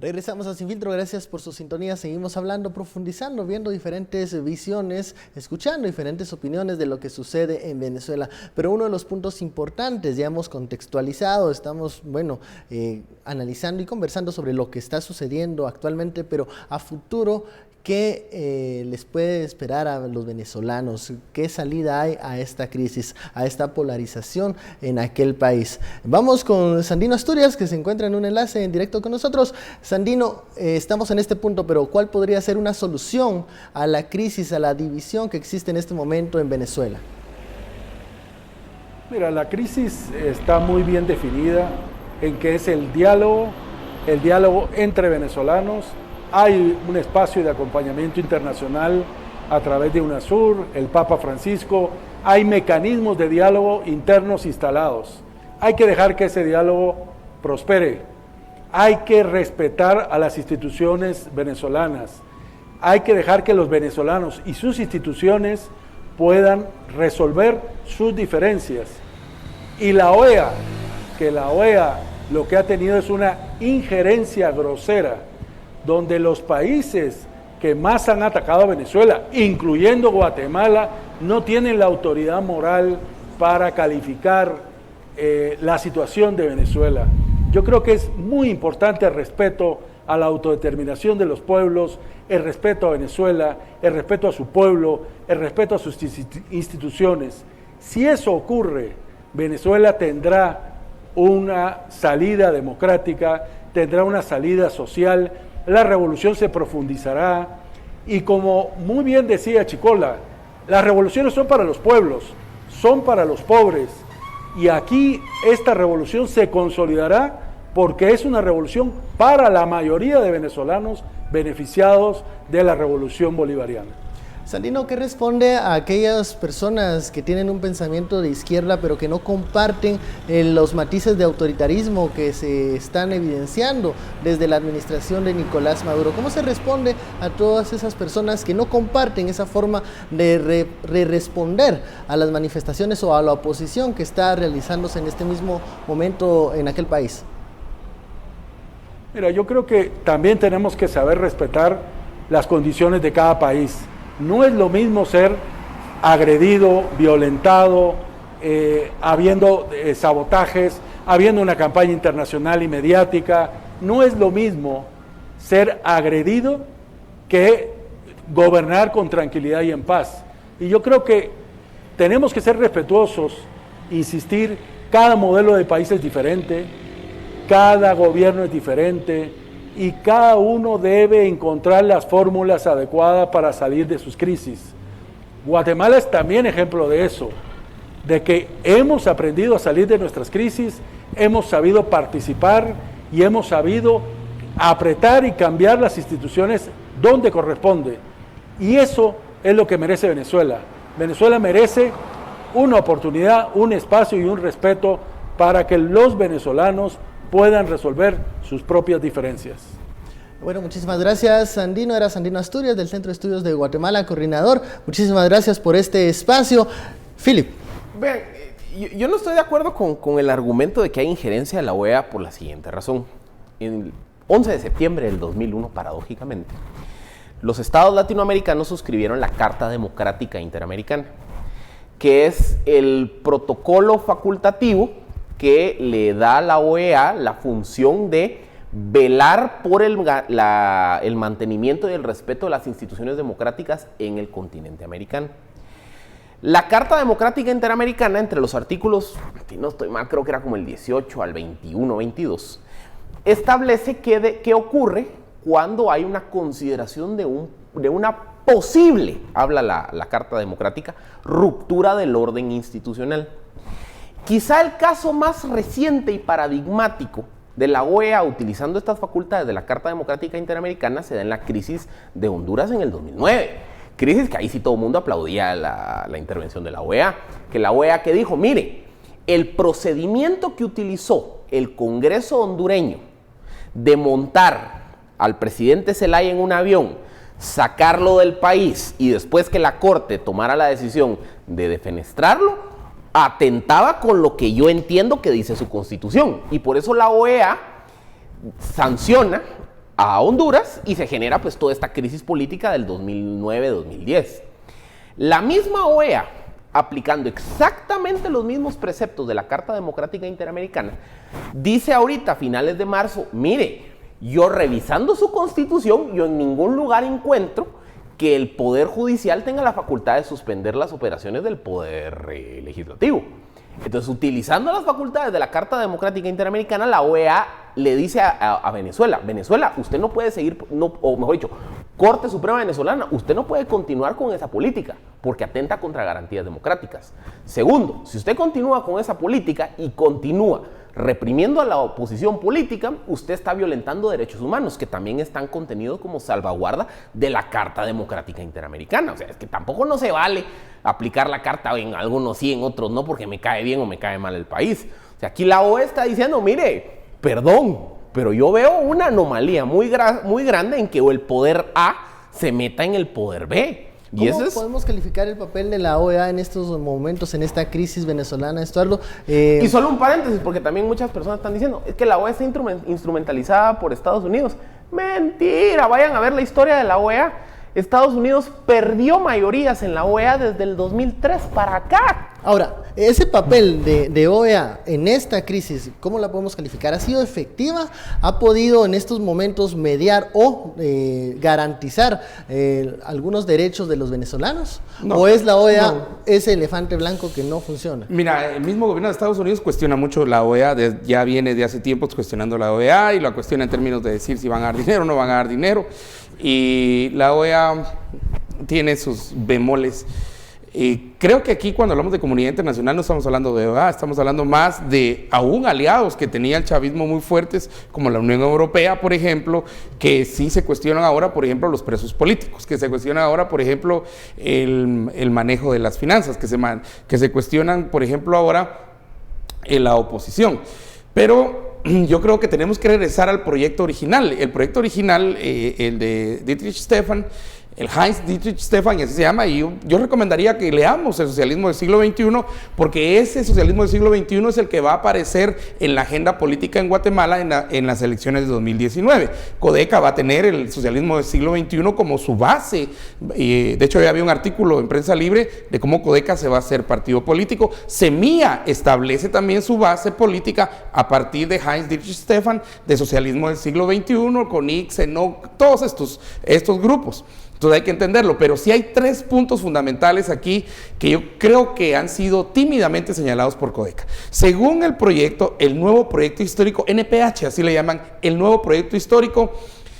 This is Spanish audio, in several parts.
Regresamos a Sin Filtro, gracias por su sintonía. Seguimos hablando, profundizando, viendo diferentes visiones, escuchando diferentes opiniones de lo que sucede en Venezuela. Pero uno de los puntos importantes, ya hemos contextualizado, estamos, analizando y conversando sobre lo que está sucediendo actualmente, pero a futuro, ¿qué les puede esperar a los venezolanos? ¿Qué salida hay a esta crisis, a esta polarización en aquel país? Vamos con Sandino Asturias, que se encuentra en un enlace en directo con nosotros. Sandino, estamos en este punto, pero ¿cuál podría ser una solución a la crisis, a la división que existe en este momento en Venezuela? Mira, la crisis está muy bien definida en que es el diálogo entre venezolanos. Hay un espacio de acompañamiento internacional a través de UNASUR, el Papa Francisco, hay mecanismos de diálogo internos instalados. Hay que dejar que ese diálogo prospere, hay que respetar a las instituciones venezolanas, hay que dejar que los venezolanos y sus instituciones puedan resolver sus diferencias. Y la OEA lo que ha tenido es una injerencia grosera, donde los países que más han atacado a Venezuela, incluyendo Guatemala, no tienen la autoridad moral para calificar la situación de Venezuela. Yo creo que es muy importante el respeto a la autodeterminación de los pueblos, el respeto a Venezuela, el respeto a su pueblo, el respeto a sus instituciones. Si eso ocurre, Venezuela tendrá una salida democrática, tendrá una salida social, la revolución se profundizará y, como muy bien decía Chicola, las revoluciones son para los pueblos, son para los pobres, y aquí esta revolución se consolidará porque es una revolución para la mayoría de venezolanos beneficiados de la revolución bolivariana. Sandino, ¿qué responde a aquellas personas que tienen un pensamiento de izquierda pero que no comparten los matices de autoritarismo que se están evidenciando desde la administración de Nicolás Maduro? ¿Cómo se responde a todas esas personas que no comparten esa forma de responder a las manifestaciones o a la oposición que está realizándose en este mismo momento en aquel país? Mira, yo creo que también tenemos que saber respetar las condiciones de cada país. No es lo mismo ser agredido, violentado, habiendo sabotajes, habiendo una campaña internacional y mediática. No es lo mismo ser agredido que gobernar con tranquilidad y en paz. Y yo creo que tenemos que ser respetuosos, insistir, cada modelo de país es diferente, cada gobierno es diferente, y cada uno debe encontrar las fórmulas adecuadas para salir de sus crisis. Guatemala es también ejemplo de eso, de que hemos aprendido a salir de nuestras crisis, hemos sabido participar y hemos sabido apretar y cambiar las instituciones donde corresponde. Y eso es lo que merece Venezuela. Venezuela merece una oportunidad, un espacio y un respeto para que los venezolanos puedan resolver sus propias diferencias. Bueno, muchísimas gracias, Sandino. Era Sandino Asturias, del Centro de Estudios de Guatemala, coordinador. Muchísimas gracias por este espacio. Philip. Vean, yo no estoy de acuerdo con el argumento de que hay injerencia de la OEA por la siguiente razón. El 11 de septiembre del 2001, paradójicamente, los estados latinoamericanos suscribieron la Carta Democrática Interamericana, que es el protocolo facultativo que le da a la OEA la función de velar por el mantenimiento y el respeto de las instituciones democráticas en el continente americano. La Carta Democrática Interamericana, entre los artículos, si no estoy mal, creo que era como el 18 al 21, 22, establece qué ocurre cuando hay una consideración de una posible, habla la Carta Democrática, ruptura del orden institucional. Quizá el caso más reciente y paradigmático de la OEA utilizando estas facultades de la Carta Democrática Interamericana se da en la crisis de Honduras en el 2009. Crisis que ahí sí todo el mundo aplaudía la intervención de la OEA. Que la OEA que dijo, mire, el procedimiento que utilizó el Congreso hondureño de montar al presidente Zelaya en un avión, sacarlo del país y después que la Corte tomara la decisión de defenestrarlo, atentaba con lo que yo entiendo que dice su Constitución. Y por eso la OEA sanciona a Honduras y se genera pues toda esta crisis política del 2009-2010. La misma OEA, aplicando exactamente los mismos preceptos de la Carta Democrática Interamericana, dice ahorita a finales de marzo, mire, yo revisando su constitución, yo en ningún lugar encuentro que el Poder Judicial tenga la facultad de suspender las operaciones del Poder Legislativo. Entonces, utilizando las facultades de la Carta Democrática Interamericana, la OEA le dice a Venezuela, usted no puede seguir, o mejor dicho, Corte Suprema Venezolana, usted no puede continuar con esa política porque atenta contra garantías democráticas. Segundo, si usted continúa con esa política y continúa reprimiendo a la oposición política, usted está violentando derechos humanos que también están contenidos como salvaguarda de la Carta Democrática Interamericana. O sea, es que tampoco no se vale aplicar la carta en algunos sí, en otros no, porque me cae bien o me cae mal el país. O sea, aquí la OEA está diciendo, mire, perdón, pero yo veo una anomalía muy grande en que el poder A se meta en el poder B. ¿Cómo podemos calificar el papel de la OEA en estos momentos, en esta crisis venezolana, Estuardo? Y solo un paréntesis, porque también muchas personas están diciendo, es que la OEA está instrumentalizada por Estados Unidos. Mentira, vayan a ver la historia de la OEA. Estados Unidos perdió mayorías en la OEA desde el 2003 para acá. Ahora, ese papel de OEA en esta crisis, ¿cómo la podemos calificar? ¿Ha sido efectiva? ¿Ha podido en estos momentos mediar o garantizar algunos derechos de los venezolanos? No, ¿o es la OEA ese elefante blanco que no funciona? Mira, el mismo gobierno de Estados Unidos cuestiona mucho la OEA, ya viene de hace tiempo cuestionando la OEA y la cuestiona en términos de decir si van a dar dinero o no van a dar dinero. Y la OEA tiene sus bemoles. Creo que aquí cuando hablamos de comunidad internacional no estamos hablando de OEA, estamos hablando más de aún aliados que tenía el chavismo muy fuertes, como la Unión Europea, por ejemplo, que sí se cuestionan ahora, por ejemplo, los presos políticos, que se cuestionan ahora, por ejemplo, el manejo de las finanzas, que se cuestionan, por ejemplo, ahora en la oposición. Pero yo creo que tenemos que regresar al proyecto original. El proyecto original, el de Dietrich Stefan, el Heinz Dietrich Stefan, y así se llama, y yo recomendaría que leamos el socialismo del siglo XXI, porque ese socialismo del siglo XXI es el que va a aparecer en la agenda política en Guatemala en las elecciones de 2019. Codeca va a tener el socialismo del siglo XXI como su base. De hecho, ya había un artículo en Prensa Libre de cómo Codeca se va a hacer partido político. Semilla establece también su base política a partir de Heinz Dietrich Stefan, de socialismo del siglo XXI, con Ixeno, todos estos grupos. Entonces hay que entenderlo, pero sí hay 3 puntos fundamentales aquí que yo creo que han sido tímidamente señalados por Codeca. Según el proyecto, el nuevo proyecto histórico, NPH, así le llaman, el nuevo proyecto histórico,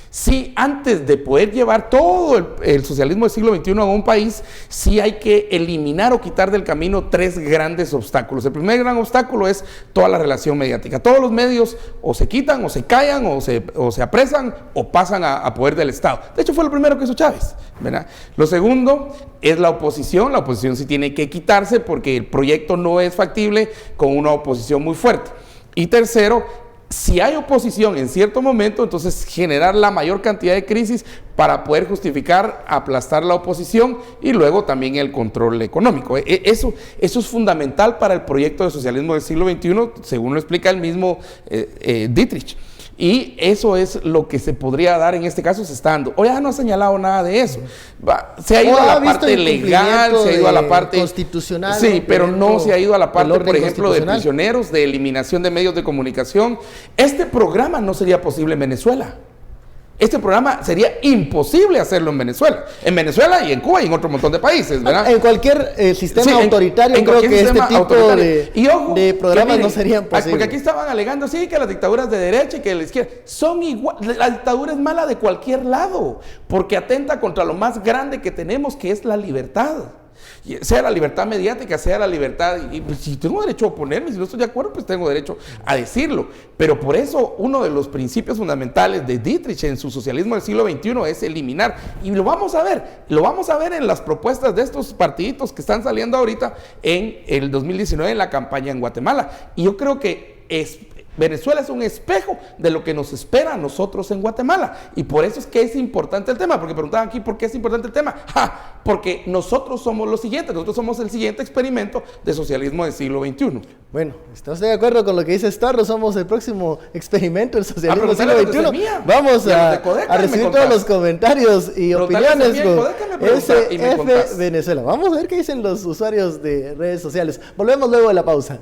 sí, antes de poder llevar todo el socialismo del siglo XXI a un país, sí hay que eliminar o quitar del camino 3 grandes obstáculos. El primer gran obstáculo es toda la relación mediática. Todos los medios o se quitan, o se callan, o se apresan, o pasan a poder del Estado. De hecho, fue lo primero que hizo Chávez, ¿verdad? Lo segundo es la oposición. La oposición sí tiene que quitarse porque el proyecto no es factible con una oposición muy fuerte. Y tercero, si hay oposición en cierto momento, entonces generar la mayor cantidad de crisis para poder justificar, aplastar la oposición y luego también el control económico. Eso es fundamental para el proyecto de socialismo del siglo XXI, según lo explica el mismo Dietrich. Y eso es lo que se podría dar en este caso, se está dando. OEA no ha señalado nada de eso. Se ha ido a la parte legal, se ha ido a la parte constitucional. Sí, pero no se ha ido a la parte, por ejemplo, de prisioneros, de eliminación de medios de comunicación. Este programa no sería posible en Venezuela. Este programa sería imposible hacerlo en Venezuela y en Cuba y en otro montón de países, ¿verdad? En cualquier sistema autoritario, creo que este tipo de programas no serían posibles. Porque aquí estaban alegando, sí, que las dictaduras de derecha y que de la izquierda son igual. La dictadura es mala de cualquier lado, porque atenta contra lo más grande que tenemos, que es la libertad. Sea la libertad mediática, sea la libertad, y pues, si tengo derecho a oponerme, si no estoy de acuerdo, pues tengo derecho a decirlo. Pero por eso uno de los principios fundamentales de Dietrich en su socialismo del siglo XXI es eliminar, y lo vamos a ver en las propuestas de estos partiditos que están saliendo ahorita en el 2019 en la campaña en Guatemala. Y yo creo que Venezuela es un espejo de lo que nos espera a nosotros en Guatemala, y por eso es que es importante el tema, porque preguntaban aquí por qué es importante el tema. Porque nosotros somos los siguientes, nosotros somos el siguiente experimento de socialismo del siglo XXI. Bueno, ¿está usted de acuerdo con lo que dice Starro? Somos el próximo experimento del socialismo siglo preguntale a los de XXI. Semilla. Vamos Y a a, los de Codeca a me recibir contás. todos los comentarios y Preguntale a opiniones Semilla y con Codeca me preguntás y me SF contás. Venezuela. Vamos a ver qué dicen los usuarios de redes sociales. Volvemos luego de la pausa.